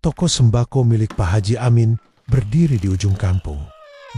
Toko sembako milik Pak Haji Amin berdiri di ujung kampung.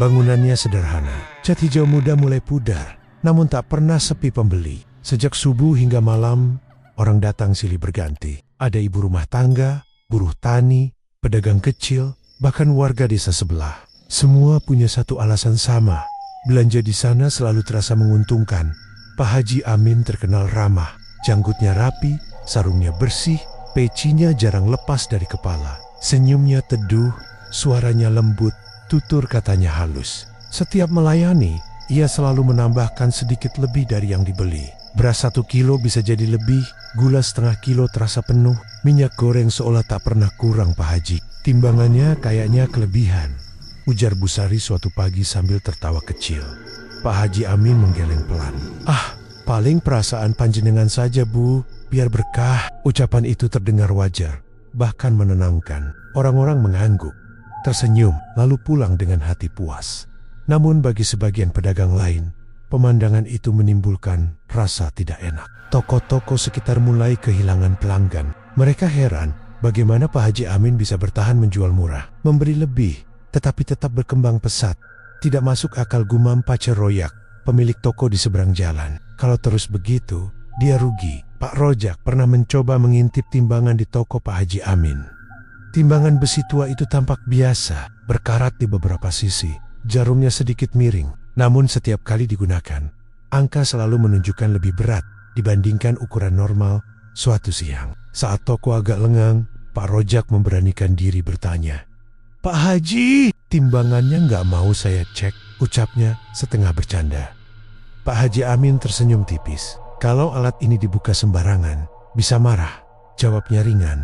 Bangunannya sederhana, cat hijau muda mulai pudar, namun tak pernah sepi pembeli. Sejak subuh hingga malam, orang datang silih berganti. Ada ibu rumah tangga, buruh tani, pedagang kecil, bahkan warga desa sebelah. Semua punya satu alasan sama. Belanja di sana selalu terasa menguntungkan. Pak Haji Amin terkenal ramah, janggutnya rapi, sarungnya bersih, pecinya jarang lepas dari kepala. Senyumnya teduh, suaranya lembut, tutur katanya halus. Setiap melayani, ia selalu menambahkan sedikit lebih dari yang dibeli. Beras 1 kilo bisa jadi lebih, gula setengah kilo terasa penuh, minyak goreng seolah tak pernah kurang Pak Haji. Timbangannya kayaknya kelebihan, ujar Bu Sari suatu pagi sambil tertawa kecil. Pak Haji Amin menggeleng pelan. "Ah, paling perasaan panjenengan saja Bu, biar berkah." Ucapan itu terdengar wajar, bahkan menenangkan. Orang-orang mengangguk, tersenyum, lalu pulang dengan hati puas. Namun bagi sebagian pedagang lain, pemandangan itu menimbulkan rasa tidak enak. Toko-toko sekitar mulai kehilangan pelanggan. Mereka heran bagaimana Pak Haji Amin bisa bertahan menjual murah, memberi lebih, tetapi tetap berkembang pesat. Tidak masuk akal, gumam Pak Royak, pemilik toko di seberang jalan. Kalau terus begitu, dia rugi. Pak Rojak pernah mencoba mengintip timbangan di toko Pak Haji Amin. Timbangan besi tua itu tampak biasa, berkarat di beberapa sisi. Jarumnya sedikit miring, namun setiap kali digunakan, angka selalu menunjukkan lebih berat dibandingkan ukuran normal. Suatu siang, saat toko agak lengang, Pak Rojak memberanikan diri bertanya, "Pak Haji, timbangannya nggak mau saya cek," ucapnya setengah bercanda. Pak Haji Amin tersenyum tipis. "Kalau alat ini dibuka sembarangan, bisa marah," jawabnya ringan.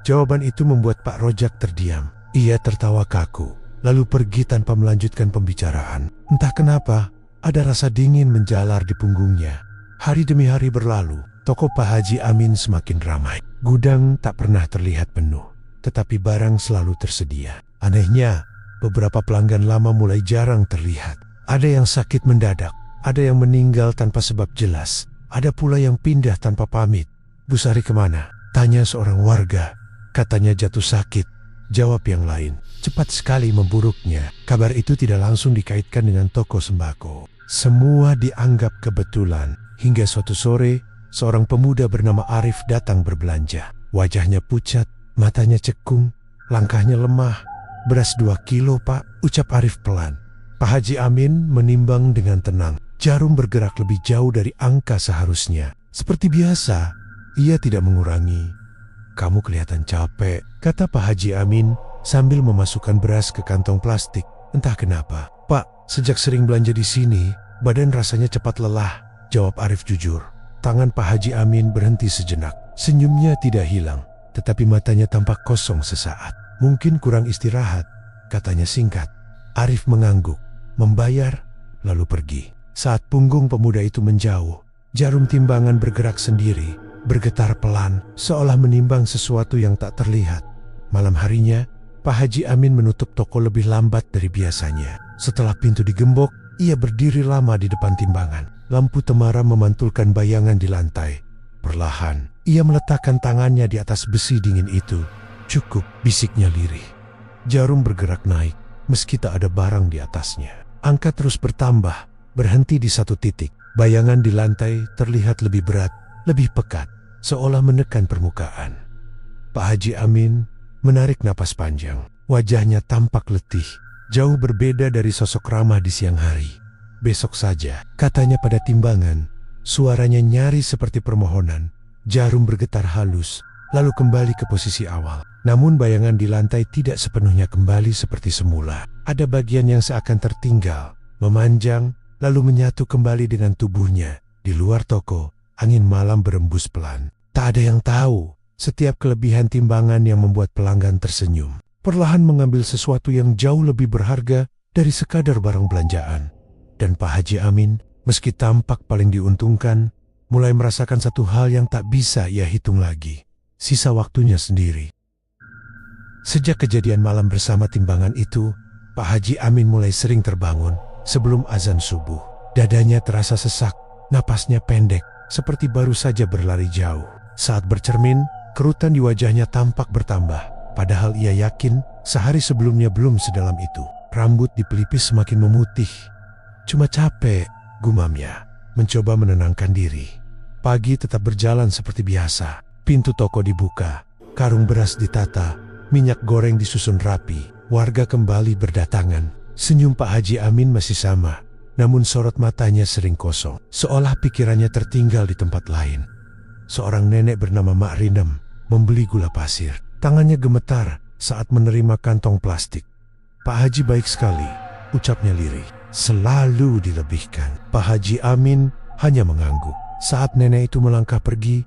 Jawaban itu membuat Pak Rojak terdiam. Ia tertawa kaku, lalu pergi tanpa melanjutkan pembicaraan. Entah kenapa, ada rasa dingin menjalar di punggungnya. Hari demi hari berlalu, toko Pak Haji Amin semakin ramai. Gudang tak pernah terlihat penuh, tetapi barang selalu tersedia. Anehnya, beberapa pelanggan lama mulai jarang terlihat. Ada yang sakit mendadak, ada yang meninggal tanpa sebab jelas, ada pula yang pindah tanpa pamit. "Bu Sari kemana?" tanya seorang warga. "Katanya jatuh sakit," jawab yang lain. Cepat sekali memburuknya. Kabar itu tidak langsung dikaitkan dengan toko sembako. Semua dianggap kebetulan. Hingga suatu sore, seorang pemuda bernama Arif datang berbelanja. Wajahnya pucat, matanya cekung, langkahnya lemah. "Beras 2 kilo Pak," ucap Arif pelan. Pak Haji Amin menimbang dengan tenang. Jarum bergerak lebih jauh dari angka seharusnya. Seperti biasa, ia tidak mengurangi. "Kamu kelihatan capek," kata Pak Haji Amin sambil memasukkan beras ke kantong plastik. "Entah kenapa, Pak, sejak sering belanja di sini, badan rasanya cepat lelah," jawab Arif jujur. Tangan Pak Haji Amin berhenti sejenak. Senyumnya tidak hilang, tetapi matanya tampak kosong sesaat. "Mungkin kurang istirahat," katanya singkat. Arif mengangguk, membayar, lalu pergi. Saat punggung pemuda itu menjauh, jarum timbangan bergerak sendiri, bergetar pelan, seolah menimbang sesuatu yang tak terlihat. Malam harinya, Pak Haji Amin menutup toko lebih lambat dari biasanya. Setelah pintu digembok, ia berdiri lama di depan timbangan. Lampu temaram memantulkan bayangan di lantai. Perlahan, ia meletakkan tangannya di atas besi dingin itu. "Cukup," bisiknya lirih. Jarum bergerak naik, meski tak ada barang di atasnya. Angka terus bertambah, berhenti di satu titik. Bayangan di lantai terlihat lebih berat, lebih pekat, seolah menekan permukaan. Pak Haji Amin menarik napas panjang. Wajahnya tampak letih, jauh berbeda dari sosok ramah di siang hari. "Besok saja," katanya pada timbangan. Suaranya nyaris seperti permohonan. Jarum bergetar halus, lalu kembali ke posisi awal. Namun bayangan di lantai tidak sepenuhnya kembali seperti semula. Ada bagian yang seakan tertinggal, memanjang, lalu menyatu kembali dengan tubuhnya. Di luar toko, angin malam berembus pelan. Tak ada yang tahu setiap kelebihan timbangan yang membuat pelanggan tersenyum. Perlahan mengambil sesuatu yang jauh lebih berharga dari sekadar barang belanjaan. Dan Pak Haji Amin, meski tampak paling diuntungkan, mulai merasakan satu hal yang tak bisa ia hitung lagi. Sisa waktunya sendiri. Sejak kejadian malam bersama timbangan itu, Pak Haji Amin mulai sering terbangun sebelum azan subuh. Dadanya terasa sesak, napasnya pendek, seperti baru saja berlari jauh. Saat bercermin, kerutan di wajahnya tampak bertambah. Padahal ia yakin sehari sebelumnya belum sedalam itu. Rambut di pelipis semakin memutih. Cuma capek, gumamnya, mencoba menenangkan diri. Pagi tetap berjalan seperti biasa. Pintu toko dibuka, karung beras ditata, minyak goreng disusun rapi. Warga kembali berdatangan. Senyum Pak Haji Amin masih sama, namun sorot matanya sering kosong, seolah pikirannya tertinggal di tempat lain. Seorang nenek bernama Mak Rinem membeli gula pasir. Tangannya gemetar saat menerima kantong plastik. "Pak Haji baik sekali," ucapnya lirih. "Selalu dilebihkan." Pak Haji Amin hanya mengangguk. Saat nenek itu melangkah pergi,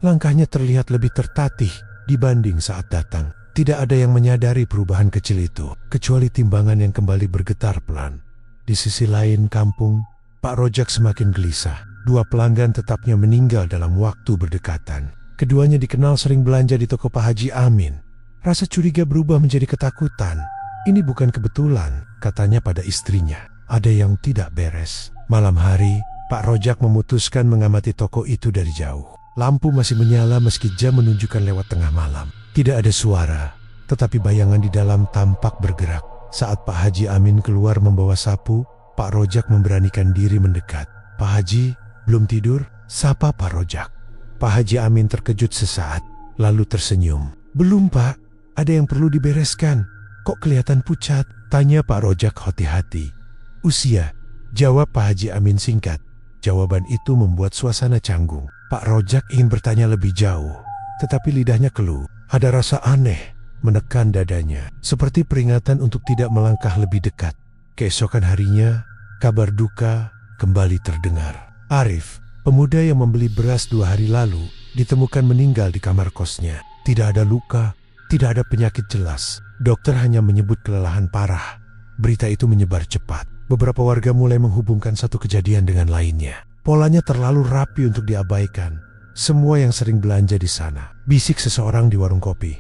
langkahnya terlihat lebih tertatih dibanding saat datang. Tidak ada yang menyadari perubahan kecil itu, kecuali timbangan yang kembali bergetar pelan. Di sisi lain kampung, Pak Rojak semakin gelisah. 2 pelanggan tetapnya meninggal dalam waktu berdekatan. Keduanya dikenal sering belanja di toko Pak Haji Amin. Rasa curiga berubah menjadi ketakutan. "Ini bukan kebetulan," katanya pada istrinya. "Ada yang tidak beres." Malam hari, Pak Rojak memutuskan mengamati toko itu dari jauh. Lampu masih menyala meski jam menunjukkan lewat tengah malam. Tidak ada suara, tetapi bayangan di dalam tampak bergerak. Saat Pak Haji Amin keluar membawa sapu, Pak Rojak memberanikan diri mendekat. "Pak Haji, belum tidur?" sapa Pak Rojak. Pak Haji Amin terkejut sesaat, lalu tersenyum. "Belum, Pak. Ada yang perlu dibereskan. Kok kelihatan pucat?" tanya Pak Rojak hati-hati. "Usia," jawab Pak Haji Amin singkat. Jawaban itu membuat suasana canggung. Pak Rojak ingin bertanya lebih jauh, tetapi lidahnya keluh. Ada rasa aneh menekan dadanya, seperti peringatan untuk tidak melangkah lebih dekat. Keesokan harinya, kabar duka kembali terdengar. Arif, pemuda yang membeli beras 2 hari lalu, ditemukan meninggal di kamar kosnya. Tidak ada luka, tidak ada penyakit jelas. Dokter hanya menyebut kelelahan parah. Berita itu menyebar cepat. Beberapa warga mulai menghubungkan satu kejadian dengan lainnya. Polanya terlalu rapi untuk diabaikan. Semua yang sering belanja di sana, bisik seseorang di warung kopi.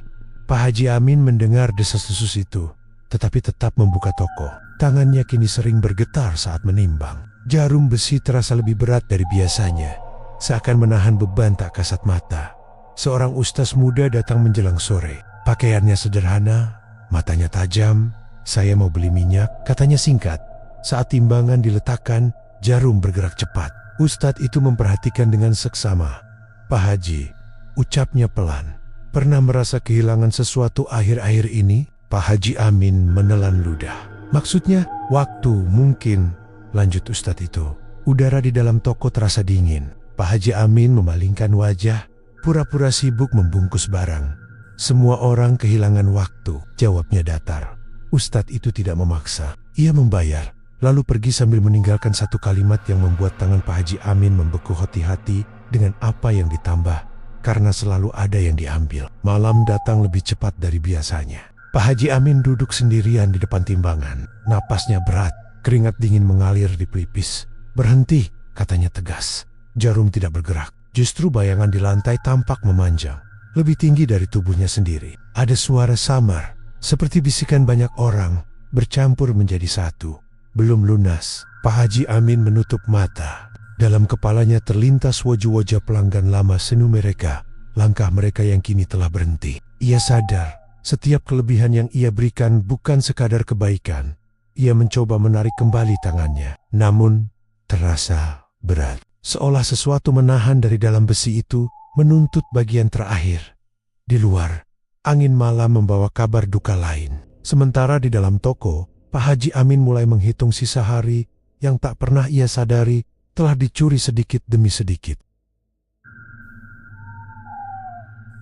Pak Haji Amin mendengar desas-desus itu, tetapi tetap membuka toko. Tangannya kini sering bergetar saat menimbang. Jarum besi terasa lebih berat dari biasanya, seakan menahan beban tak kasat mata. Seorang ustaz muda datang menjelang sore. Pakaiannya sederhana, matanya tajam. "Saya mau beli minyak," katanya singkat. Saat timbangan diletakkan, jarum bergerak cepat. Ustadz itu memperhatikan dengan seksama. "Pak Haji," ucapnya pelan, "pernah merasa kehilangan sesuatu akhir-akhir ini?" Pak Haji Amin menelan ludah. "Maksudnya, waktu mungkin," lanjut Ustadz itu. Udara di dalam toko terasa dingin. Pak Haji Amin memalingkan wajah, pura-pura sibuk membungkus barang. "Semua orang kehilangan waktu," jawabnya datar. Ustadz itu tidak memaksa. Ia membayar, lalu pergi sambil meninggalkan satu kalimat yang membuat tangan Pak Haji Amin membeku hati-hati dengan apa yang ditambah, karena selalu ada yang diambil. Malam datang lebih cepat dari biasanya. Pak Haji Amin duduk sendirian di depan timbangan. Napasnya berat, keringat dingin mengalir di pelipis. "Berhenti," katanya tegas. Jarum tidak bergerak. Justru bayangan di lantai tampak memanjang, lebih tinggi dari tubuhnya sendiri. Ada suara samar, seperti bisikan banyak orang, bercampur menjadi satu. Belum lunas, Pak Haji Amin menutup mata. Dalam kepalanya terlintas wajah-wajah pelanggan lama senu mereka, langkah mereka yang kini telah berhenti. Ia sadar, setiap kelebihan yang ia berikan bukan sekadar kebaikan. Ia mencoba menarik kembali tangannya, namun terasa berat. Seolah sesuatu menahan dari dalam besi itu, menuntut bagian terakhir. Di luar, angin malam membawa kabar duka lain. Sementara di dalam toko, Pak Haji Amin mulai menghitung sisa hari yang tak pernah ia sadari telah dicuri sedikit demi sedikit.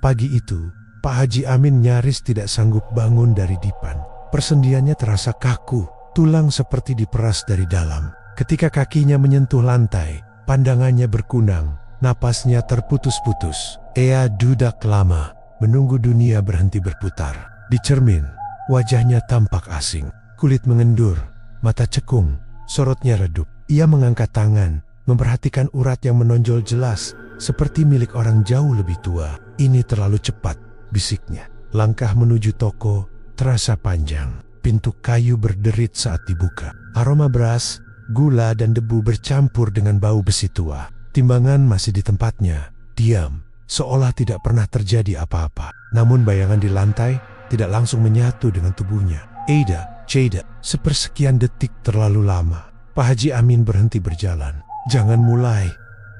Pagi itu, Pak Haji Amin nyaris tidak sanggup bangun dari dipan. Persendiannya terasa kaku, tulang seperti diperas dari dalam. Ketika kakinya menyentuh lantai, pandangannya berkunang, napasnya terputus-putus. Ia duduk lama, menunggu dunia berhenti berputar. Di cermin, wajahnya tampak asing. Kulit mengendur, mata cekung, sorotnya redup. Ia mengangkat tangan, memperhatikan urat yang menonjol jelas, seperti milik orang jauh lebih tua. "Ini terlalu cepat," bisiknya. Langkah menuju toko terasa panjang. Pintu kayu berderit saat dibuka. Aroma beras, gula dan debu bercampur dengan bau besi tua. Timbangan masih di tempatnya, diam, seolah tidak pernah terjadi apa-apa. Namun bayangan di lantai tidak langsung menyatu dengan tubuhnya. Jeda, sepersekian detik terlalu lama. Pak Haji Amin berhenti berjalan. "Jangan mulai,"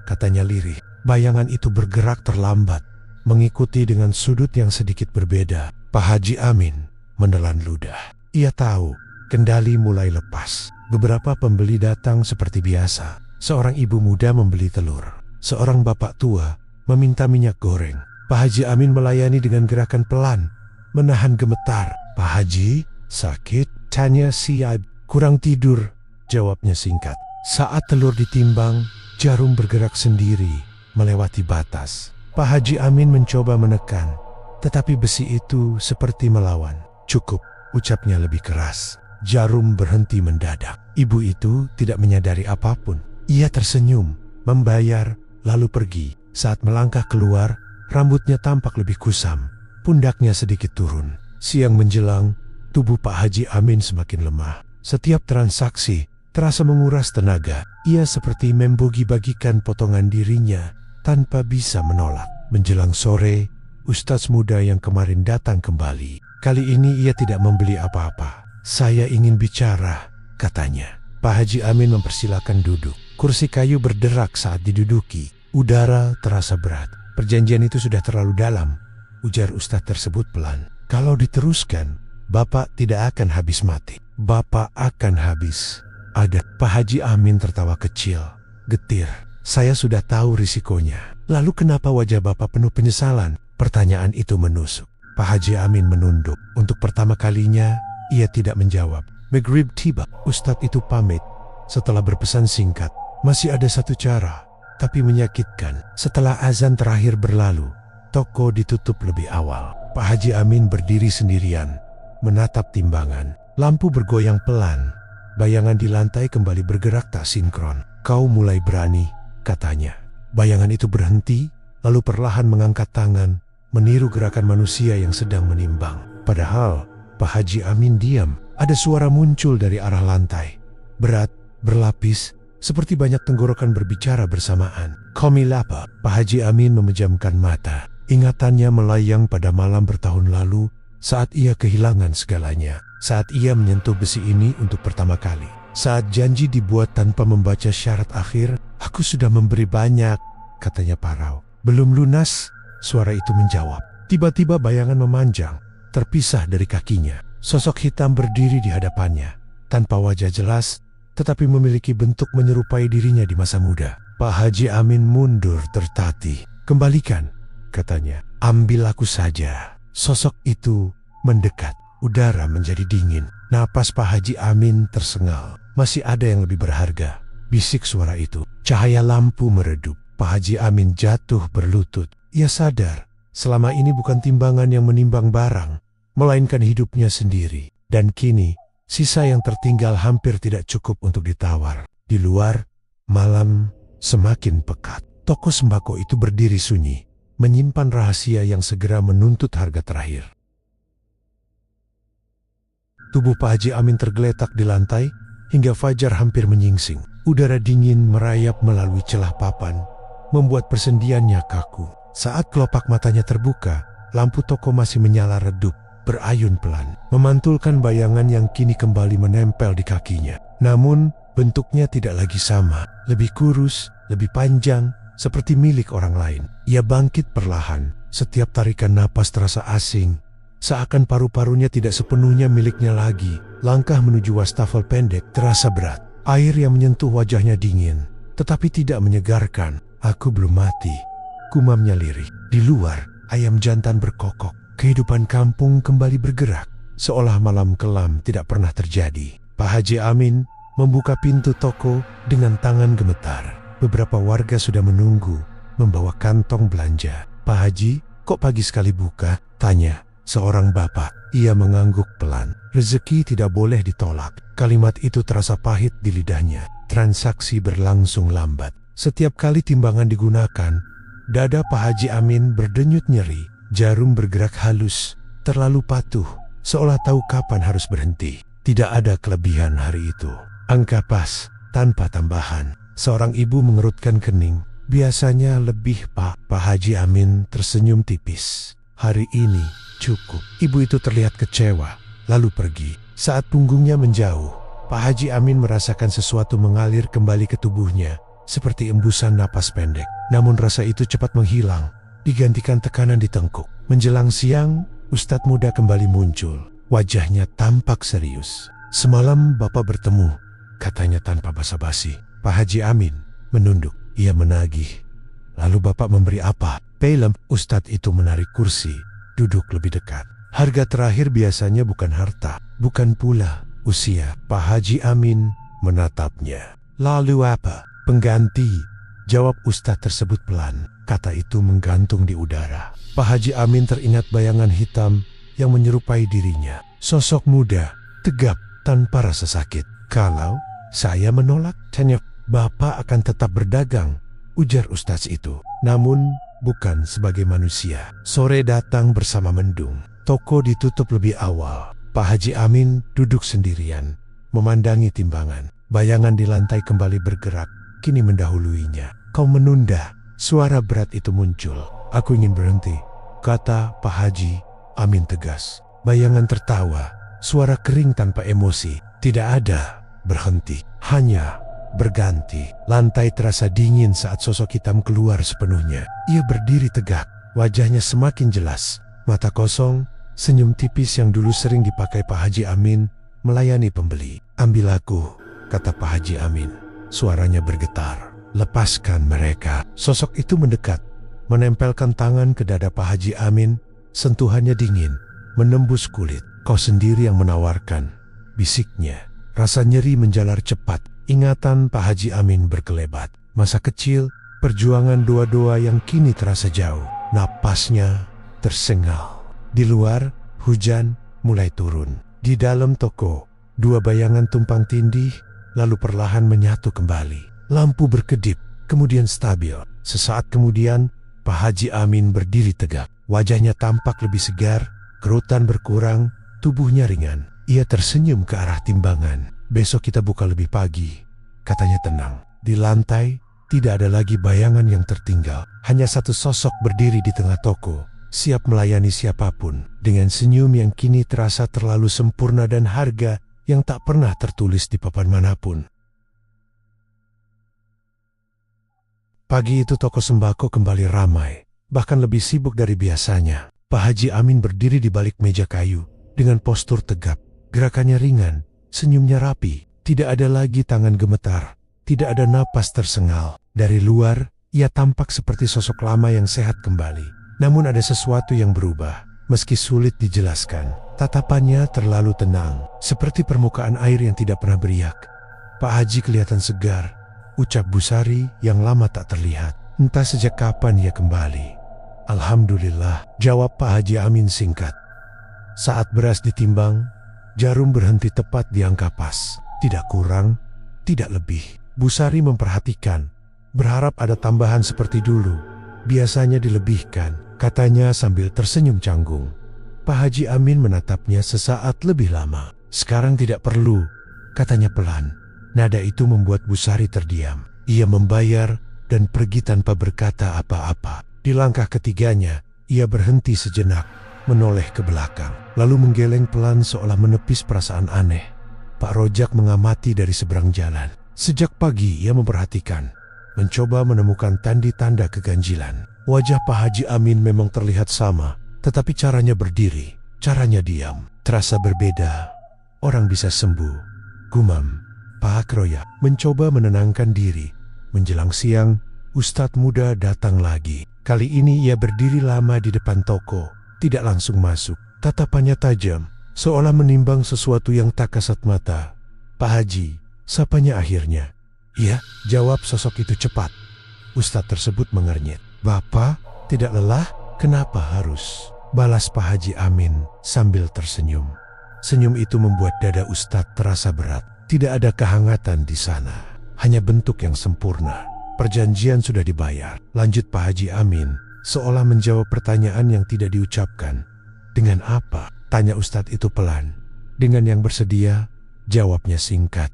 katanya lirih. Bayangan itu bergerak terlambat, mengikuti dengan sudut yang sedikit berbeda. Pak Haji Amin menelan ludah. Ia tahu kendali mulai lepas. Beberapa pembeli datang seperti biasa. Seorang ibu muda membeli telur. Seorang bapak tua meminta minyak goreng. Pak Haji Amin melayani dengan gerakan pelan, menahan gemetar. "Pak Haji, sakit?" tanya si Aib. "Kurang tidur," jawabnya singkat. Saat telur ditimbang, jarum bergerak sendiri melewati batas. Pak Haji Amin mencoba menekan, tetapi besi itu seperti melawan. "Cukup," ucapnya lebih keras. Jarum berhenti mendadak. Ibu itu tidak menyadari apapun. Ia tersenyum, membayar, lalu pergi. Saat melangkah keluar, rambutnya tampak lebih kusam, pundaknya sedikit turun. Siang menjelang, tubuh Pak Haji Amin semakin lemah. Setiap transaksi terasa menguras tenaga. Ia seperti membagi-bagikan potongan dirinya tanpa bisa menolak. Menjelang sore, ustaz muda yang kemarin datang kembali. Kali ini ia tidak membeli apa-apa. "Saya ingin bicara," katanya. Pak Haji Amin mempersilakan duduk. Kursi kayu berderak saat diduduki. Udara terasa berat. "Perjanjian itu sudah terlalu dalam," ujar ustaz tersebut pelan. "Kalau diteruskan, Bapak tidak akan habis mati." "Bapak akan habis." Ada. Pak Haji Amin tertawa kecil, getir. "Saya sudah tahu risikonya." "Lalu kenapa wajah Bapak penuh penyesalan?" Pertanyaan itu menusuk. Pak Haji Amin menunduk. Untuk pertama kalinya, ia tidak menjawab. Maghrib tiba. Ustadz itu pamit. Setelah berpesan singkat, "Masih ada satu cara, tapi menyakitkan." Setelah azan terakhir berlalu, toko ditutup lebih awal. Pak Haji Amin berdiri sendirian, menatap timbangan. Lampu bergoyang pelan. Bayangan di lantai kembali bergerak tak sinkron. "Kau mulai berani," katanya. Bayangan itu berhenti, lalu perlahan mengangkat tangan, meniru gerakan manusia yang sedang menimbang. Padahal Pak Haji Amin diam. Ada suara muncul dari arah lantai. Berat, berlapis, seperti banyak tenggorokan berbicara bersamaan. "Komilapa." Pak Haji Amin memejamkan mata. Ingatannya melayang pada malam bertahun lalu saat ia kehilangan segalanya. Saat ia menyentuh besi ini untuk pertama kali. Saat janji dibuat tanpa membaca syarat akhir. "Aku sudah memberi banyak," katanya parau. "Belum lunas," suara itu menjawab. Tiba-tiba bayangan memanjang, terpisah dari kakinya. Sosok hitam berdiri di hadapannya, tanpa wajah jelas, tetapi memiliki bentuk menyerupai dirinya di masa muda. Pak Haji Amin mundur tertatih. "Kembalikan," katanya. "Ambil aku saja." Sosok itu mendekat. Udara menjadi dingin. Napas Pak Haji Amin tersengal. "Masih ada yang lebih berharga," bisik suara itu. Cahaya lampu meredup. Pak Haji Amin jatuh berlutut. Ia sadar, selama ini bukan timbangan yang menimbang barang, melainkan hidupnya sendiri. Dan kini, sisa yang tertinggal hampir tidak cukup untuk ditawar. Di luar, malam semakin pekat. Toko sembako itu berdiri sunyi, menyimpan rahasia yang segera menuntut harga terakhir. Tubuh Pak Haji Amin tergeletak di lantai, hingga fajar hampir menyingsing. Udara dingin merayap melalui celah papan, membuat persendiannya kaku. Saat kelopak matanya terbuka, lampu toko masih menyala redup, berayun pelan, memantulkan bayangan yang kini kembali menempel di kakinya. Namun, bentuknya tidak lagi sama, lebih kurus, lebih panjang, seperti milik orang lain. Ia bangkit perlahan, setiap tarikan napas terasa asing, seakan paru-parunya tidak sepenuhnya miliknya lagi. Langkah menuju wastafel pendek terasa berat. Air yang menyentuh wajahnya dingin, tetapi tidak menyegarkan. "Aku belum mati," gumamnya lirih. Di luar, ayam jantan berkokok. Kehidupan kampung kembali bergerak, seolah malam kelam tidak pernah terjadi. Pak Haji Amin membuka pintu toko dengan tangan gemetar. Beberapa warga sudah menunggu, membawa kantong belanja. "Pak Haji, kok pagi sekali buka?" tanya seorang bapak. Ia mengangguk pelan. Rezeki tidak boleh ditolak. Kalimat itu terasa pahit di lidahnya. Transaksi berlangsung lambat. Setiap kali timbangan digunakan, dada Pak Haji Amin berdenyut nyeri. Jarum bergerak halus, terlalu patuh, seolah tahu kapan harus berhenti. Tidak ada kelebihan hari itu. Angka pas, tanpa tambahan. Seorang ibu mengerutkan kening. "Biasanya lebih, Pak." Pak Haji Amin tersenyum tipis. Hari ini cukup. Ibu itu terlihat kecewa, lalu pergi. Saat punggungnya menjauh, Pak Haji Amin merasakan sesuatu mengalir kembali ke tubuhnya, seperti embusan napas pendek. Namun rasa itu cepat menghilang, digantikan tekanan di tengkuk. Menjelang siang, Ustadz muda kembali muncul. Wajahnya tampak serius. "Semalam Bapak bertemu," katanya tanpa basa-basi. Pak Haji Amin menunduk. Ia menagih. "Lalu Bapak memberi apa?" "Pelem." Ustadz itu menarik kursi, duduk lebih dekat. "Harga terakhir biasanya bukan harta, bukan pula usia." Pak Haji Amin menatapnya. "Lalu apa?" "Pengganti," jawab Ustadz tersebut pelan. Kata itu menggantung di udara. Pak Haji Amin teringat bayangan hitam yang menyerupai dirinya. Sosok muda, tegap, tanpa rasa sakit. "Kalau saya menolak?" tanya. "Bapak akan tetap berdagang," ujar Ustadz itu. "Namun bukan sebagai manusia." Sore datang bersama mendung. Toko ditutup lebih awal. Pak Haji Amin duduk sendirian, memandangi timbangan. Bayangan di lantai kembali bergerak, kini mendahuluinya. "Kau menunda." Suara berat itu muncul. "Aku ingin berhenti," kata Pak Haji Amin tegas. Bayangan tertawa, suara kering tanpa emosi. Tidak ada berhenti, hanya berganti. Lantai terasa dingin saat sosok hitam keluar sepenuhnya. Ia berdiri tegak, wajahnya semakin jelas. Mata kosong, senyum tipis yang dulu sering dipakai Pak Haji Amin melayani pembeli. "Ambil aku," kata Pak Haji Amin. Suaranya bergetar. "Lepaskan mereka." Sosok itu mendekat, menempelkan tangan ke dada Pak Haji Amin. Sentuhannya dingin, menembus kulit. "Kau sendiri yang menawarkan," bisiknya. Rasa nyeri menjalar cepat. Ingatan Pak Haji Amin berkelebat. Masa kecil, perjuangan doa-doa yang kini terasa jauh. Napasnya tersengal. Di luar, hujan mulai turun. Di dalam toko, dua bayangan tumpang tindih, lalu perlahan menyatu kembali. Lampu berkedip, kemudian stabil. Sesaat kemudian, Pak Haji Amin berdiri tegak. Wajahnya tampak lebih segar, kerutan berkurang, tubuhnya ringan. Ia tersenyum ke arah timbangan. "Besok kita buka lebih pagi," katanya tenang. Di lantai, tidak ada lagi bayangan yang tertinggal. Hanya satu sosok berdiri di tengah toko, siap melayani siapapun. Dengan senyum yang kini terasa terlalu sempurna dan harga yang tak pernah tertulis di papan manapun. Pagi itu toko sembako kembali ramai, bahkan lebih sibuk dari biasanya. Pak Haji Amin berdiri di balik meja kayu, dengan postur tegap. Gerakannya ringan, senyumnya rapi. Tidak ada lagi tangan gemetar, tidak ada napas tersengal. Dari luar, ia tampak seperti sosok lama yang sehat kembali. Namun ada sesuatu yang berubah, meski sulit dijelaskan. Tatapannya terlalu tenang, seperti permukaan air yang tidak pernah beriak. Pak Haji kelihatan segar, ucap Bu Sari yang lama tak terlihat. "Entah sejak kapan ia kembali." "Alhamdulillah," jawab Pak Haji Amin singkat. Saat beras ditimbang, jarum berhenti tepat di angka pas. Tidak kurang, tidak lebih. Bu Sari memperhatikan, berharap ada tambahan seperti dulu. "Biasanya dilebihkan," katanya sambil tersenyum canggung. Pak Haji Amin menatapnya sesaat lebih lama. "Sekarang tidak perlu," katanya pelan. Nada itu membuat Bu Sari terdiam. Ia membayar dan pergi tanpa berkata apa-apa. Di langkah ketiganya, ia berhenti sejenak, menoleh ke belakang, lalu menggeleng pelan seolah menepis perasaan aneh. Pak Rojak mengamati dari seberang jalan. Sejak pagi ia memperhatikan, mencoba menemukan tanda-tanda keganjilan. Wajah Pak Haji Amin memang terlihat sama, tetapi caranya berdiri, caranya diam, terasa berbeda. "Orang bisa sembuh," gumam Pak Roya, mencoba menenangkan diri. Menjelang siang, Ustadz muda datang lagi. Kali ini ia berdiri lama di depan toko, tidak langsung masuk. Tatapannya tajam, seolah menimbang sesuatu yang tak kasat mata. "Pak Haji," sapanya akhirnya. "Iya," jawab sosok itu cepat. Ustadz tersebut mengernyit. "Bapak tidak lelah?" "Kenapa harus?" balas Pak Haji Amin sambil tersenyum. Senyum itu membuat dada Ustadz terasa berat. Tidak ada kehangatan di sana, hanya bentuk yang sempurna. "Perjanjian sudah dibayar," lanjut Pak Haji Amin, seolah menjawab pertanyaan yang tidak diucapkan. "Dengan apa?" tanya Ustadz itu pelan. "Dengan yang bersedia," jawabnya singkat.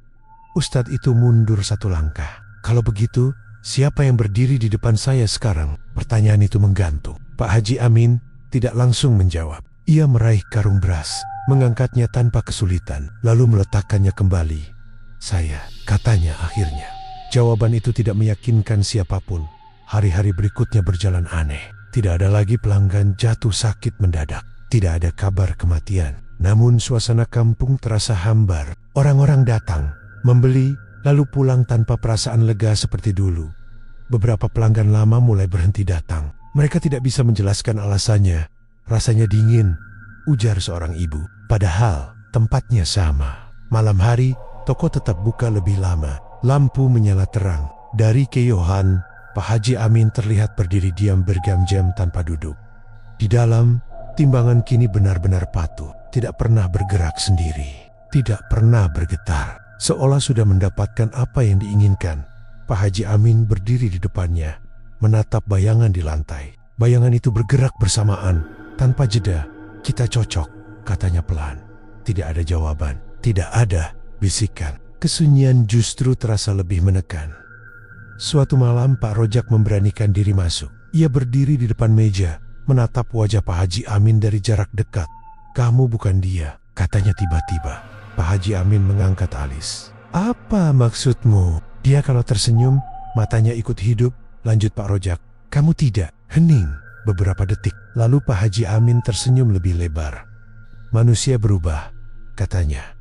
Ustadz itu mundur satu langkah. "Kalau begitu, siapa yang berdiri di depan saya sekarang?" Pertanyaan itu menggantung. Pak Haji Amin tidak langsung menjawab. Ia meraih karung beras, mengangkatnya tanpa kesulitan, lalu meletakkannya kembali. Saya, katanya akhirnya. Jawaban itu tidak meyakinkan siapapun. Hari-hari berikutnya berjalan aneh. Tidak ada lagi pelanggan jatuh sakit mendadak. Tidak ada kabar kematian. Namun suasana kampung terasa hambar. Orang-orang datang, membeli, lalu pulang tanpa perasaan lega seperti dulu. Beberapa pelanggan lama mulai berhenti datang. Mereka tidak bisa menjelaskan alasannya. Rasanya dingin, ujar seorang ibu. Padahal tempatnya sama. Malam hari, toko tetap buka lebih lama. Lampu menyala terang. Dari keyohan, Pak Haji Amin terlihat berdiri diam berjam-jam tanpa duduk. Di dalam, timbangan kini benar-benar patuh. Tidak pernah bergerak sendiri. Tidak pernah bergetar. Seolah sudah mendapatkan apa yang diinginkan. Pak Haji Amin berdiri di depannya, menatap bayangan di lantai. Bayangan itu bergerak bersamaan, tanpa jeda. Kita cocok, katanya pelan. Tidak ada jawaban, tidak ada bisikan. Kesunyian justru terasa lebih menekan. Suatu malam Pak Rojak memberanikan diri masuk. Ia berdiri di depan meja, menatap wajah Pak Haji Amin dari jarak dekat. Kamu bukan dia, katanya tiba-tiba. Pak Haji Amin mengangkat alis. Apa maksudmu? Dia kalau tersenyum, matanya ikut hidup. Lanjut Pak Rojak. Kamu tidak. Hening beberapa detik. Lalu Pak Haji Amin tersenyum lebih lebar. Manusia berubah, katanya.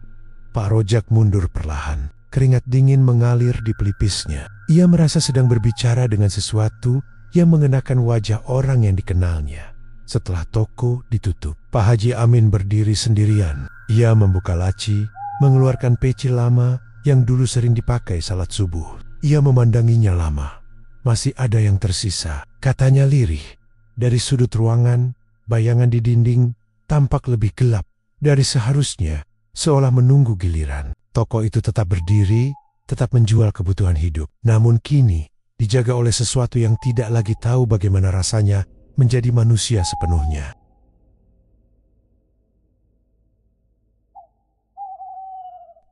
Pak Rojak mundur perlahan. Keringat dingin mengalir di pelipisnya. Ia merasa sedang berbicara dengan sesuatu yang mengenakan wajah orang yang dikenalnya. Setelah toko ditutup, Pak Haji Amin berdiri sendirian. Ia membuka laci, mengeluarkan peci lama yang dulu sering dipakai salat subuh. Ia memandanginya lama. Masih ada yang tersisa, katanya lirih. Dari sudut ruangan, bayangan di dinding tampak lebih gelap dari seharusnya, seolah menunggu giliran. Toko itu tetap berdiri, tetap menjual kebutuhan hidup. Namun kini, dijaga oleh sesuatu yang tidak lagi tahu bagaimana rasanya menjadi manusia sepenuhnya.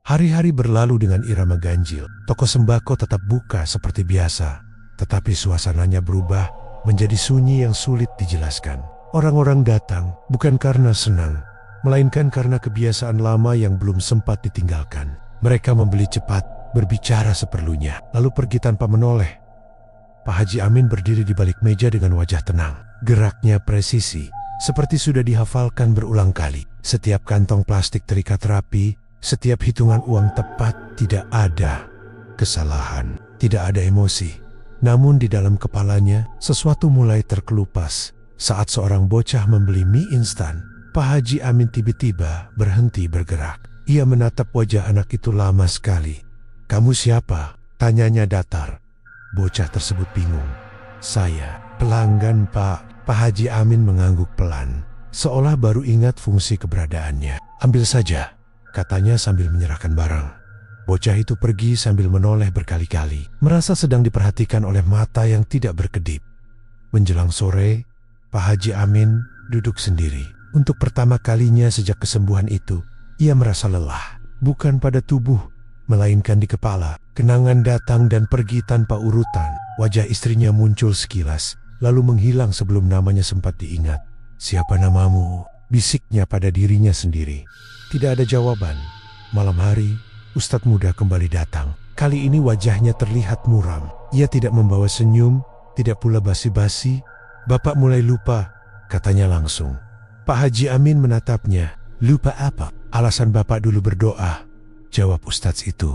Hari-hari berlalu dengan irama ganjil. Toko sembako tetap buka seperti biasa, tetapi suasananya berubah menjadi sunyi yang sulit dijelaskan. Orang-orang datang bukan karena senang, melainkan karena kebiasaan lama yang belum sempat ditinggalkan. Mereka membeli cepat, berbicara seperlunya, lalu pergi tanpa menoleh. Pak Haji Amin berdiri di balik meja dengan wajah tenang. Geraknya presisi, seperti sudah dihafalkan berulang kali. Setiap kantong plastik terikat rapi, setiap hitungan uang tepat. Tidak ada kesalahan, tidak ada emosi. Namun di dalam kepalanya, sesuatu mulai terkelupas. Saat seorang bocah membeli mie instan, Pak Haji Amin tiba-tiba berhenti bergerak. Ia menatap wajah anak itu lama sekali. Kamu siapa? Tanyanya datar. Bocah tersebut bingung. Saya, pelanggan Pak. Pak Haji Amin mengangguk pelan, seolah baru ingat fungsi keberadaannya. Ambil saja, katanya sambil menyerahkan barang. Bocah itu pergi sambil menoleh berkali-kali, merasa sedang diperhatikan oleh mata yang tidak berkedip. Menjelang sore, Pak Haji Amin duduk sendiri. Untuk pertama kalinya sejak kesembuhan itu, ia merasa lelah. Bukan pada tubuh, melainkan di kepala. Kenangan datang dan pergi tanpa urutan. Wajah istrinya muncul sekilas, lalu menghilang sebelum namanya sempat diingat. Siapa namamu? Bisiknya pada dirinya sendiri. Tidak ada jawaban. Malam hari, Ustadz muda kembali datang. Kali ini wajahnya terlihat muram. Ia tidak membawa senyum, tidak pula basi-basi. Bapak mulai lupa, katanya langsung. Pak Haji Amin menatapnya. Lupa apa? Alasan bapak dulu berdoa, jawab Ustadz itu.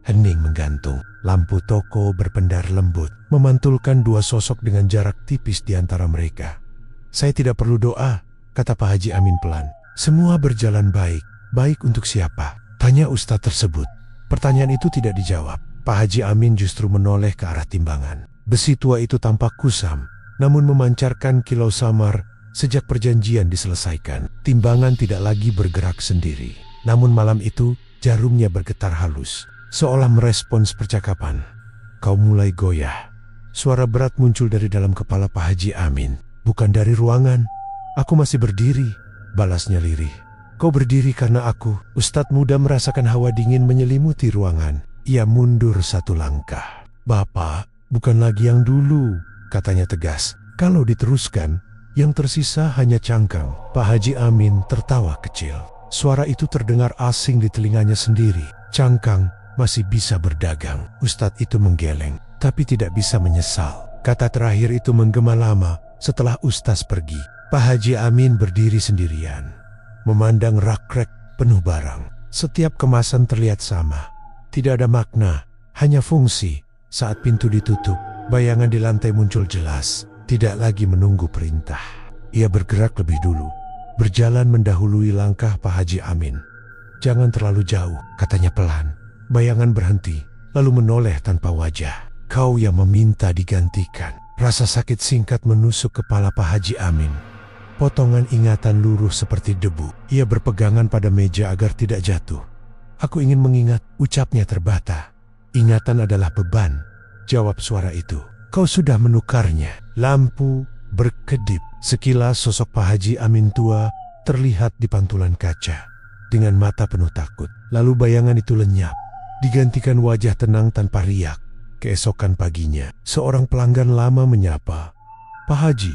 Hening menggantung. Lampu toko berpendar lembut, memantulkan dua sosok dengan jarak tipis di antara mereka. Saya tidak perlu doa, kata Pak Haji Amin pelan. Semua berjalan baik. Baik untuk siapa? Tanya Ustadz tersebut. Pertanyaan itu tidak dijawab. Pak Haji Amin justru menoleh ke arah timbangan. Besi tua itu tampak kusam, namun memancarkan kilau samar sejak perjanjian diselesaikan. Timbangan tidak lagi bergerak sendiri. Namun malam itu, jarumnya bergetar halus, seolah merespons percakapan. Kau mulai goyah. Suara berat muncul dari dalam kepala Pak Haji Amin. Bukan dari ruangan. Aku masih berdiri, balasnya lirih. Kau berdiri karena aku. Ustadz muda merasakan hawa dingin menyelimuti ruangan. Ia mundur satu langkah. Bapak, bukan lagi yang dulu, katanya tegas. Kalau diteruskan, Yang tersisa hanya cangkang. Pak Haji Amin tertawa kecil. Suara itu terdengar asing di telinganya sendiri. Cangkang masih bisa berdagang. Ustadz itu menggeleng, tapi tidak bisa menyesal. Kata terakhir itu menggema lama setelah Ustadz pergi. Pak Haji Amin berdiri sendirian, memandang rak-rek penuh barang. Setiap kemasan terlihat sama. Tidak ada makna, hanya fungsi. Saat pintu ditutup, bayangan di lantai muncul jelas. Tidak lagi menunggu perintah. Ia bergerak lebih dulu, berjalan mendahului langkah Pak Haji Amin. "Jangan terlalu jauh," katanya pelan. Bayangan berhenti, lalu menoleh tanpa wajah. "Kau yang meminta digantikan." Rasa sakit singkat menusuk kepala Pak Haji Amin. Potongan ingatan luruh seperti debu. Ia berpegangan pada meja agar tidak jatuh. "Aku ingin mengingat," ucapnya terbata. "Ingatan adalah beban," jawab suara itu. "Kau sudah menukarnya." Lampu berkedip. Sekilas sosok Pak Haji Amin tua terlihat di pantulan kaca. Dengan mata penuh takut. Lalu bayangan itu lenyap. Digantikan wajah tenang tanpa riak. Keesokan paginya, seorang pelanggan lama menyapa. "Pak Haji,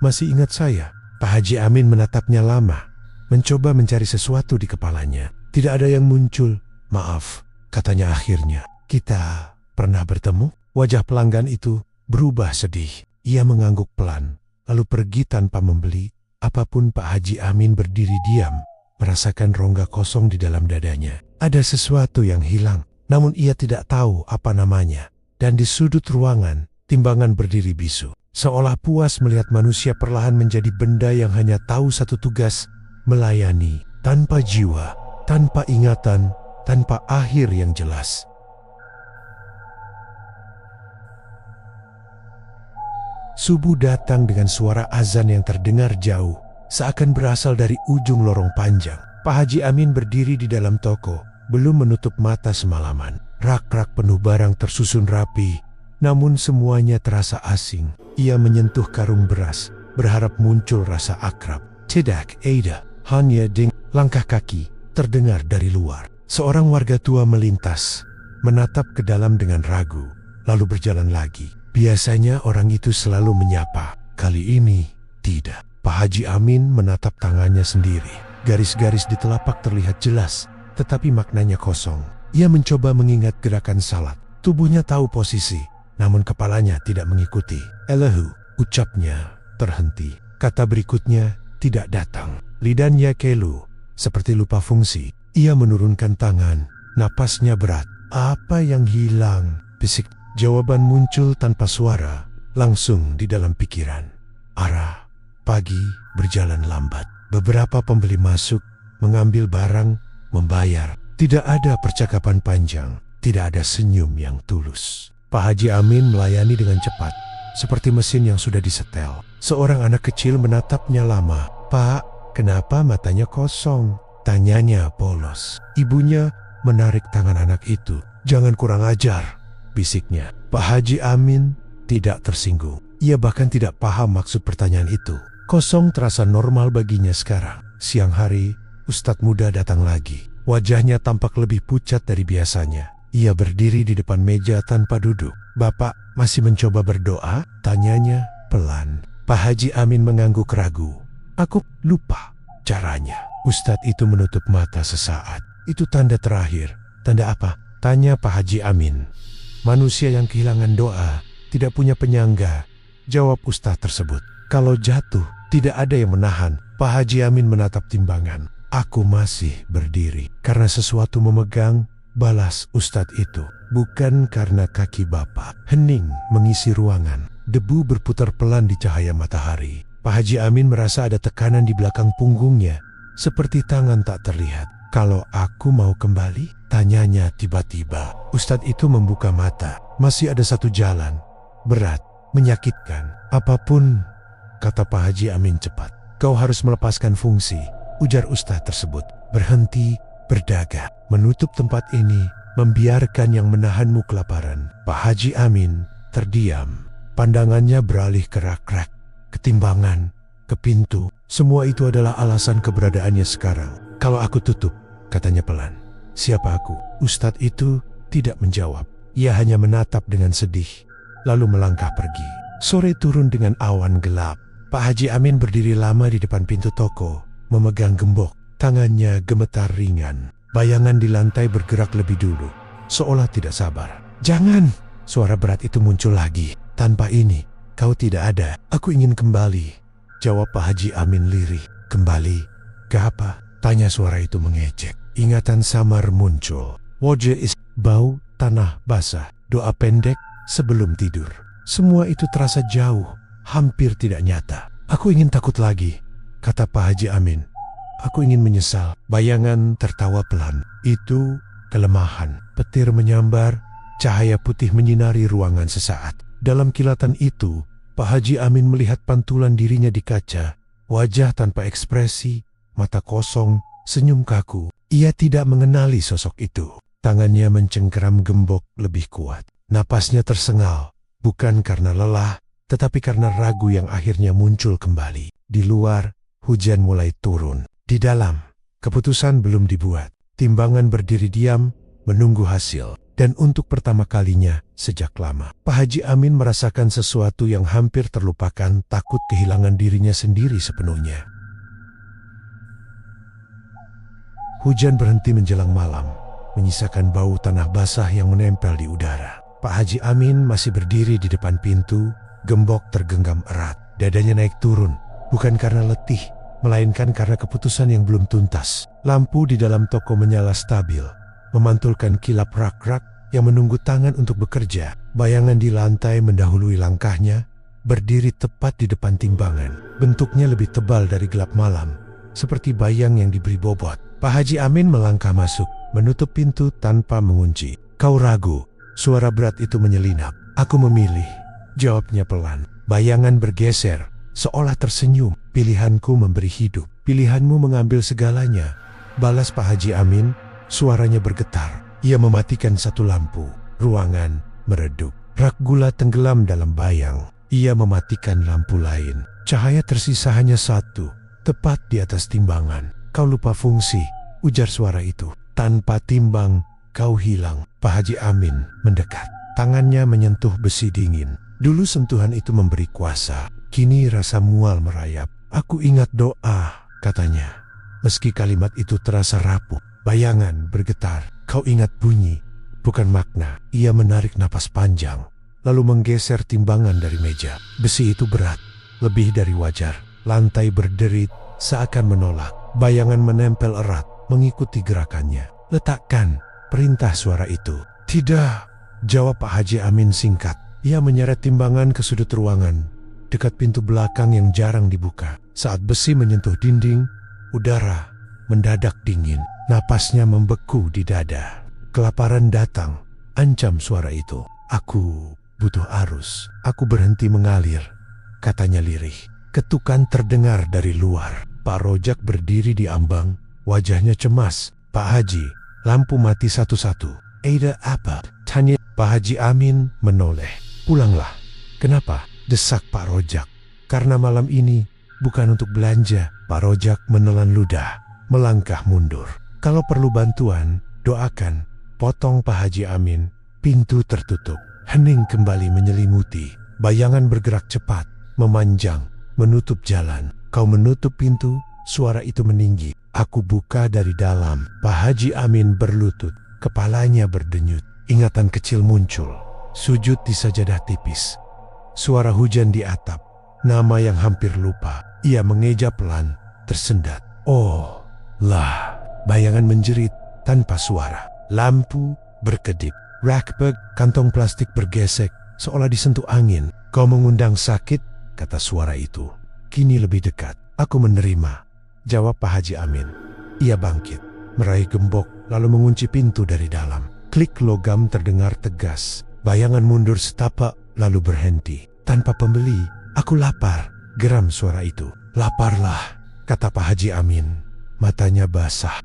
masih ingat saya?" Pak Haji Amin menatapnya lama, mencoba mencari sesuatu di kepalanya. Tidak ada yang muncul. "Maaf," katanya akhirnya. "Kita pernah bertemu?" Wajah pelanggan itu berubah sedih. Ia mengangguk pelan, lalu pergi tanpa membeli apapun. Pak Haji Amin berdiri diam, merasakan rongga kosong di dalam dadanya. Ada sesuatu yang hilang, namun ia tidak tahu apa namanya. Dan di sudut ruangan, timbangan berdiri bisu. Seolah puas melihat manusia perlahan menjadi benda yang hanya tahu satu tugas, melayani, tanpa jiwa, tanpa ingatan, tanpa akhir yang jelas. Subuh datang dengan suara azan yang terdengar jauh, seakan berasal dari ujung lorong panjang. Pak Haji Amin berdiri di dalam toko, belum menutup mata semalaman. Rak-rak penuh barang tersusun rapi, namun semuanya terasa asing. Ia menyentuh karung beras, berharap muncul rasa akrab. Tidak ada, hanya ding. Langkah kaki terdengar dari luar. Seorang warga tua melintas, menatap ke dalam dengan ragu, lalu berjalan lagi. Biasanya orang itu selalu menyapa. Kali ini tidak. Pak Haji Amin menatap tangannya sendiri. Garis-garis di telapak terlihat jelas, tetapi maknanya kosong. Ia mencoba mengingat gerakan salat. Tubuhnya tahu posisi, namun kepalanya tidak mengikuti. "Elahu," ucapnya, terhenti. Kata berikutnya tidak datang. Lidahnya kelu, seperti lupa fungsi. Ia menurunkan tangan, napasnya berat. "Apa yang hilang?" bisik. Jawaban muncul tanpa suara, langsung di dalam pikiran. Arah pagi berjalan lambat. Beberapa pembeli masuk, mengambil barang, membayar. Tidak ada percakapan panjang, tidak ada senyum yang tulus. Pak Haji Amin melayani dengan cepat, seperti mesin yang sudah disetel. Seorang anak kecil menatapnya lama. "Pak, kenapa matanya kosong?" tanyanya polos. Ibunya menarik tangan anak itu. "Jangan kurang ajar," bisiknya. Pak Haji Amin tidak tersinggung. Ia bahkan tidak paham maksud pertanyaan itu. Kosong terasa normal baginya sekarang. Siang hari, Ustadz muda datang lagi. Wajahnya tampak lebih pucat dari biasanya. Ia berdiri di depan meja tanpa duduk. "Bapak masih mencoba berdoa?" tanyanya pelan. Pak Haji Amin mengangguk ragu. "Aku lupa caranya." Ustadz itu menutup mata sesaat. "Itu tanda terakhir." "Tanda apa?" tanya Pak Haji Amin. "Manusia yang kehilangan doa tidak punya penyangga," jawab ustaz tersebut. "Kalau jatuh, tidak ada yang menahan." Pak Haji Amin menatap timbangan. "Aku masih berdiri karena sesuatu memegang," balas ustaz itu. "Bukan karena kaki bapak." Hening mengisi ruangan. Debu berputar pelan di cahaya matahari. Pak Haji Amin merasa ada tekanan di belakang punggungnya, seperti tangan tak terlihat. "Kalau aku mau kembali?" tanyanya tiba-tiba. Ustadz itu membuka mata. "Masih ada satu jalan. Berat, menyakitkan. Apapun," kata Pak Haji Amin cepat. "Kau harus melepaskan fungsi," ujar ustadz tersebut. "Berhenti berdagang, menutup tempat ini, membiarkan yang menahanmu kelaparan." Pak Haji Amin terdiam. Pandangannya beralih ke rak-rak, ke timbangan, ke pintu. Semua itu adalah alasan keberadaannya sekarang. "Kalau aku tutup," katanya pelan. "Siapa aku?" Ustadz itu tidak menjawab. Ia hanya menatap dengan sedih, lalu melangkah pergi. Sore turun dengan awan gelap. Pak Haji Amin berdiri lama di depan pintu toko, memegang gembok. Tangannya gemetar ringan. Bayangan di lantai bergerak lebih dulu, seolah tidak sabar. "Jangan!" Suara berat itu muncul lagi. "Tanpa ini, kau tidak ada. Aku ingin kembali," jawab Pak Haji Amin lirih. "Kembali? Ke apa?" tanya suara itu mengejek. Ingatan samar muncul. Wajah bau tanah basah, doa pendek sebelum tidur. Semua itu terasa jauh, hampir tidak nyata. "Aku ingin takut lagi," kata Pak Haji Amin. "Aku ingin menyesal." Bayangan tertawa pelan. "Itu kelemahan." Petir menyambar, cahaya putih menyinari ruangan sesaat. Dalam kilatan itu, Pak Haji Amin melihat pantulan dirinya di kaca. Wajah tanpa ekspresi, mata kosong, senyum kaku. Ia tidak mengenali sosok itu. Tangannya mencengkeram gembok lebih kuat. Napasnya tersengal, bukan karena lelah, tetapi karena ragu yang akhirnya muncul kembali. Di luar, hujan mulai turun. Di dalam, keputusan belum dibuat. Timbangan berdiri diam, menunggu hasil. Dan untuk pertama kalinya sejak lama, Pak Haji Amin merasakan sesuatu yang hampir terlupakan, takut kehilangan dirinya sendiri sepenuhnya. Hujan berhenti menjelang malam, menyisakan bau tanah basah yang menempel di udara. Pak Haji Amin masih berdiri di depan pintu, gembok tergenggam erat. Dadanya naik turun, bukan karena letih, melainkan karena keputusan yang belum tuntas. Lampu di dalam toko menyala stabil, memantulkan kilap rak-rak yang menunggu tangan untuk bekerja. Bayangan di lantai mendahului langkahnya, berdiri tepat di depan timbangan. Bentuknya lebih tebal dari gelap malam, seperti bayang yang diberi bobot. Pak Haji Amin melangkah masuk, menutup pintu tanpa mengunci. "Kau ragu?" Suara berat itu menyelinap. "Aku memilih," jawabnya pelan. Bayangan bergeser, seolah tersenyum. "Pilihanku memberi hidup, pilihanmu mengambil segalanya," balas Pak Haji Amin. Suaranya bergetar. Ia mematikan satu lampu. Ruangan meredup. Rak gula tenggelam dalam bayang. Ia mematikan lampu lain. Cahaya tersisa hanya satu, tepat di atas timbangan. "Kau lupa fungsi," ujar suara itu. "Tanpa timbang, kau hilang." Pak Haji Amin mendekat. Tangannya menyentuh besi dingin. Dulu sentuhan itu memberi kuasa. Kini rasa mual merayap. "Aku ingat doa," katanya. Meski kalimat itu terasa rapuh, bayangan bergetar. "Kau ingat bunyi, bukan makna." Ia menarik napas panjang, lalu menggeser timbangan dari meja. Besi itu berat, lebih dari wajar. Lantai berderit, seakan menolak. Bayangan menempel erat, mengikuti gerakannya. "Letakkan," perintah suara itu. "Tidak," jawab Pak Haji Amin singkat. Ia menyeret timbangan ke sudut ruangan, dekat pintu belakang yang jarang dibuka. Saat besi menyentuh dinding, udara mendadak dingin. Napasnya membeku di dada. Kelaparan datang, ancam suara itu. "Aku butuh arus. Aku berhenti mengalir," katanya lirih. Ketukan terdengar dari luar. Pak Rojak berdiri di ambang, wajahnya cemas. "Pak Haji." Lampu mati satu-satu. "Ada apa?" tanya Pak Haji Amin menoleh. "Pulanglah." "Kenapa?" desak Pak Rojak. "Karena malam ini bukan untuk belanja." Pak Rojak menelan ludah, melangkah mundur. "Kalau perlu bantuan, doakan," potong Pak Haji Amin. Pintu tertutup. Hening kembali menyelimuti. Bayangan bergerak cepat, memanjang, menutup jalan. "Kau menutup pintu," suara itu meninggi. "Aku buka dari dalam." Pak Haji Amin berlutut, kepalanya berdenyut. Ingatan kecil muncul. Sujud di sajadah tipis. Suara hujan di atap. Nama yang hampir lupa. Ia mengeja pelan, tersendat. "Oh, lah." Bayangan menjerit tanpa suara. Lampu berkedip. Rakbag, kantong plastik bergesek, seolah disentuh angin. "Kau mengundang sakit," kata suara itu. Kini lebih dekat. "Aku menerima," jawab Pak Haji Amin. Ia bangkit, meraih gembok, lalu mengunci pintu dari dalam. Klik logam terdengar tegas. Bayangan mundur setapak, lalu berhenti. "Tanpa pembeli, aku lapar," geram suara itu. "Laparlah," kata Pak Haji Amin. Matanya basah.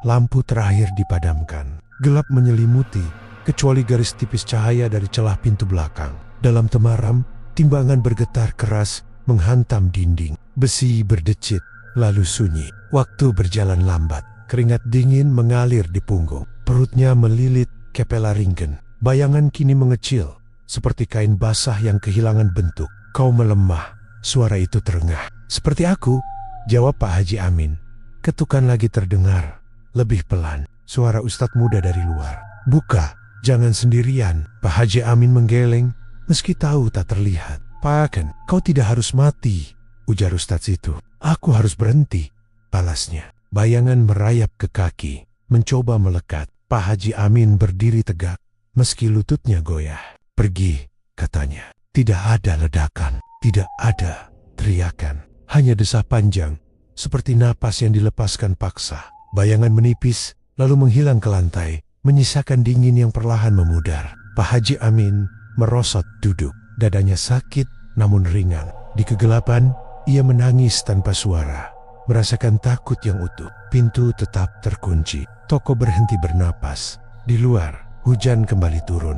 Lampu terakhir dipadamkan. Gelap menyelimuti, kecuali garis tipis cahaya dari celah pintu belakang. Dalam temaram, timbangan bergetar keras, menghantam dinding. Besi berdecit, lalu sunyi. Waktu berjalan lambat. Keringat dingin mengalir di punggung. Perutnya melilit kepala ringken. Bayangan kini mengecil, seperti kain basah yang kehilangan bentuk. "Kau melemah," Suara itu terengah. Seperti aku, jawab Pak Haji Amin. Ketukan lagi terdengar, lebih pelan. Suara Ustadz muda dari luar. Buka, jangan sendirian. Pak Haji Amin menggeleng, meski tahu tak terlihat. Pakan, kau tidak harus mati, ujar Ustadz itu. Aku harus berhenti, balasnya. Bayangan merayap ke kaki, mencoba melekat. Pak Haji Amin berdiri tegak, meski lututnya goyah. Pergi, katanya. Tidak ada ledakan, tidak ada teriakan. Hanya desah panjang, seperti napas yang dilepaskan paksa. Bayangan menipis, lalu menghilang ke lantai, menyisakan dingin yang perlahan memudar. Pak Haji Amin merosot duduk, dadanya sakit namun ringan. Di kegelapan, ia menangis tanpa suara, merasakan takut yang utuh. Pintu tetap terkunci, toko berhenti bernapas. Di luar, hujan kembali turun,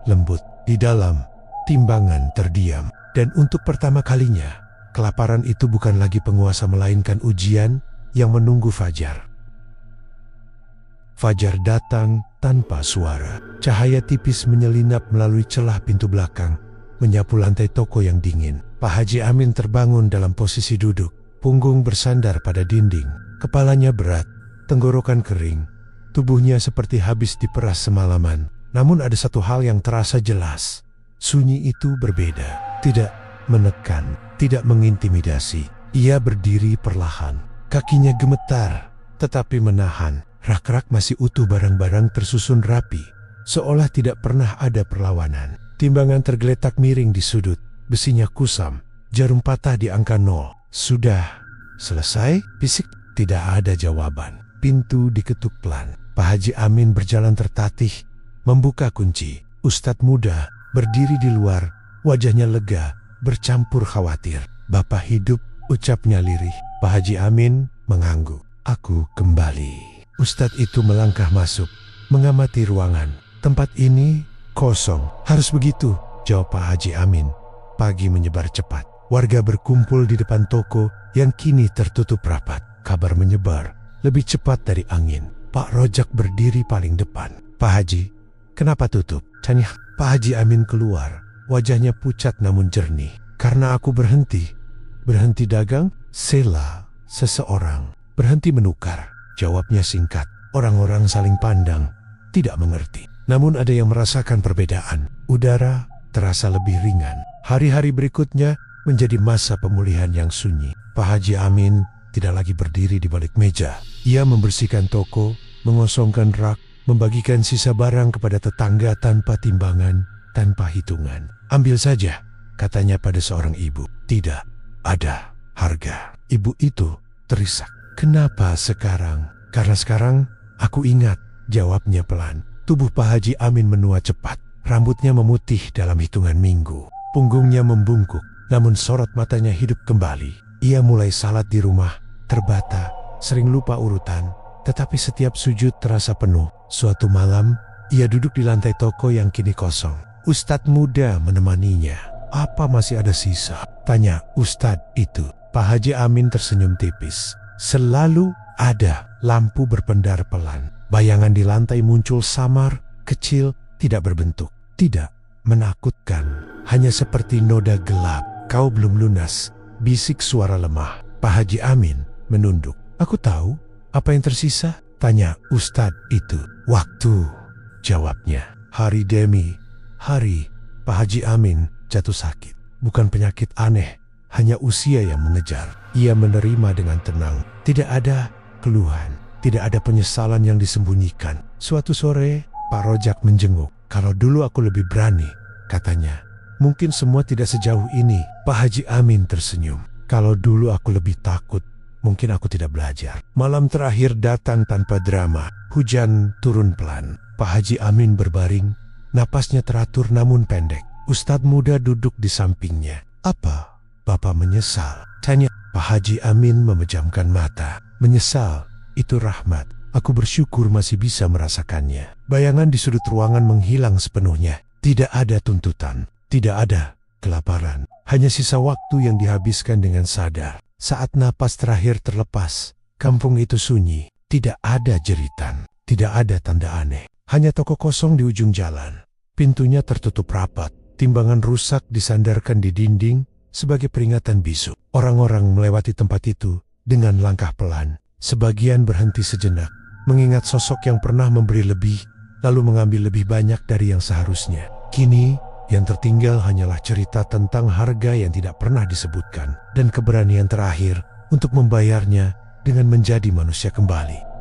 lembut. Di dalam, timbangan terdiam. Dan untuk pertama kalinya, kelaparan itu bukan lagi penguasa melainkan ujian yang menunggu fajar. Fajar datang tanpa suara. Cahaya tipis menyelinap melalui celah pintu belakang, menyapu lantai toko yang dingin. Pak Haji Amin terbangun dalam posisi duduk, punggung bersandar pada dinding, kepalanya berat, tenggorokan kering, tubuhnya seperti habis diperas semalaman. Namun ada satu hal yang terasa jelas, sunyi itu berbeda, tidak menekan, tidak mengintimidasi. Ia berdiri perlahan, kakinya gemetar, tetapi menahan. Rak-rak masih utuh, barang-barang tersusun rapi, seolah tidak pernah ada perlawanan. Timbangan tergeletak miring di sudut, besinya kusam, jarum patah di angka 0. Sudah selesai? Bisik. Tidak ada jawaban. Pintu diketuk pelan. Pak Haji Amin berjalan tertatih, membuka kunci. Ustadz muda berdiri di luar, wajahnya lega, bercampur khawatir. Bapak hidup, ucapnya lirih. Pak Haji Amin mengangguk. Aku kembali. Ustadz itu melangkah masuk, mengamati ruangan. Tempat ini kosong. Harus begitu, jawab Pak Haji Amin. Pagi menyebar cepat. Warga berkumpul di depan toko yang kini tertutup rapat. Kabar menyebar lebih cepat dari angin. Pak Rojak berdiri paling depan. Pak Haji, kenapa tutup? Tanya. Pak Haji Amin keluar. Wajahnya pucat namun jernih. Karena aku berhenti. Berhenti dagang? Sela seseorang. Berhenti menukar. Jawabnya singkat. Orang-orang saling pandang, tidak mengerti. Namun ada yang merasakan perbedaan. Udara terasa lebih ringan. Hari-hari berikutnya menjadi masa pemulihan yang sunyi. Pak Haji Amin tidak lagi berdiri di balik meja. Ia membersihkan toko, mengosongkan rak, membagikan sisa barang kepada tetangga tanpa timbangan, tanpa hitungan. Ambil saja, katanya pada seorang ibu. Tidak ada harga. Ibu itu terisak. Kenapa sekarang? Karena sekarang aku ingat, jawabnya pelan. Tubuh Pak Haji Amin menua cepat. Rambutnya memutih dalam hitungan minggu. Punggungnya membungkuk, namun sorot matanya hidup kembali. Ia mulai salat di rumah, terbata, sering lupa urutan, tetapi setiap sujud terasa penuh. Suatu malam, ia duduk di lantai toko yang kini kosong. Ustadz muda menemaninya. Apa masih ada sisa? Tanya Ustadz itu. Pak Haji Amin tersenyum tipis. Selalu ada. Lampu berpendar pelan. Bayangan di lantai muncul samar, kecil, tidak berbentuk, tidak menakutkan. Hanya seperti noda gelap. Kau belum lunas, bisik suara lemah. Pak Haji Amin menunduk. Aku tahu apa yang tersisa? Tanya Ustadz itu. Waktu, jawabnya. Hari demi hari. Pak Haji Amin jatuh sakit. Bukan penyakit aneh, hanya usia yang mengejar. Ia menerima dengan tenang. Tidak ada keluhan, tidak ada penyesalan yang disembunyikan. Suatu sore, Pak Rojak menjenguk. Kalau dulu aku lebih berani, katanya. Mungkin semua tidak sejauh ini. Pak Haji Amin tersenyum. Kalau dulu aku lebih takut, mungkin aku tidak belajar. Malam terakhir datang tanpa drama. Hujan turun pelan. Pak Haji Amin berbaring, napasnya teratur namun pendek. Ustadz muda duduk di sampingnya. Apa? Bapak menyesal? Tanya. Pak Haji Amin memejamkan mata. Menyesal, itu rahmat. Aku bersyukur masih bisa merasakannya. Bayangan di sudut ruangan menghilang sepenuhnya. Tidak ada tuntutan, tidak ada kelaparan. Hanya sisa waktu yang dihabiskan dengan sadar. Saat napas terakhir terlepas, kampung itu sunyi. Tidak ada jeritan, tidak ada tanda aneh. Hanya toko kosong di ujung jalan. Pintunya tertutup rapat. Timbangan rusak disandarkan di dinding, sebagai peringatan bisu. Orang-orang melewati tempat itu dengan langkah pelan. Sebagian berhenti sejenak, mengingat sosok yang pernah memberi lebih, lalu mengambil lebih banyak dari yang seharusnya. Kini, yang tertinggal hanyalah cerita tentang harga yang tidak pernah disebutkan, dan keberanian terakhir untuk membayarnya dengan menjadi manusia kembali.